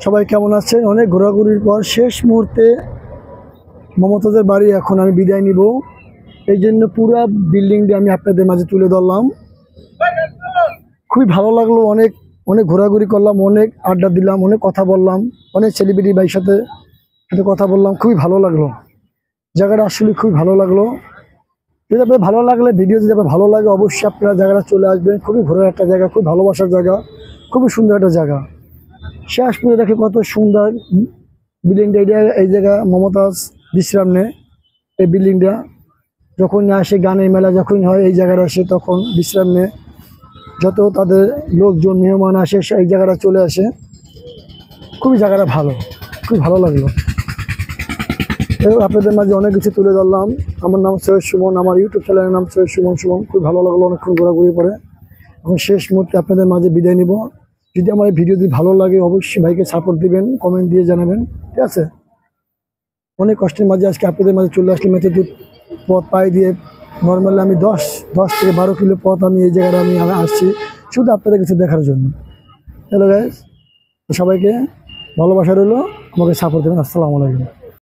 সবাই কেমন আছেন? অনেক ঘোরাঘুরির পর শেষ মুহূর্তে মমতাজের বাড়ি এখন আমি বিদায় নিব। এই জন্য পুরো বিল্ডিংটি আমি আপনাদের মাঝে তুলে ধরলাম। খুবই ভালো লাগলো, অনেক অনেক ঘোরাঘুরি করলাম, অনেক আড্ডা দিলাম, অনেক কথা বললাম, অনেক সেলিব্রিটি ভাইয়ের সাথে কথা বললাম। খুবই ভালো লাগলো, জায়গাটা আসলে খুবই ভালো লাগলো। যদি আপনার ভালো লাগলে ভিডিও যদি আপনার ভালো লাগে অবশ্যই আপনারা জায়গাটা চলে আসবেন। খুবই ঘোরার একটা জায়গা, খুব ভালোবাসার জায়গা, খুবই সুন্দর একটা জায়গা। শেষ পুজো দেখে কত সুন্দর বিল্ডিংটা। এই জায়গা মমতাজ বিশ্রাম নেয়। এই বিল্ডিংটা যখন আসে গানের মেলা যখন হয় এই জায়গাটা আসে তখন বিশ্রাম নেয়। যত তাদের লোকজন মেহমান আসে এই জায়গাটা চলে আসে। খুবই জায়গাটা ভালো, খুবই ভালো লাগলো। আপনাদের মাঝে অনেক কিছু তুলে ধরলাম। আমার নাম সৈয়দ সুমন, আমার ইউটিউব চ্যানেলের নাম সৈয়দ সুমন। খুব ভালো লাগলো, অনেকক্ষণ ঘোরাঘুরি পরে এখন শেষ মুহূর্তে আপনাদের মাঝে বিদায় নিব। যদি আমার এই ভিডিওটি ভালো লাগে অবশ্যই ভাইকে সাপোর্ট দিবেন, কমেন্ট দিয়ে জানাবেন, ঠিক আছে? অনেক কষ্টের মাঝে আজকে আপনাদের মাঝে চলে আসলাম। এত দূর পথ পায়ে দিয়ে নর্মালি আমি 10 থেকে 12 কিলো পথ আমি এই জায়গাটা আমি আসছি শুধু আপনাদের কিছু দেখার জন্য। হ্যালো গাইস, সবাইকে ভালোবাসা রইলো, আমাকে সাপোর্ট দেবেন। আসসালামু আলাইকুম।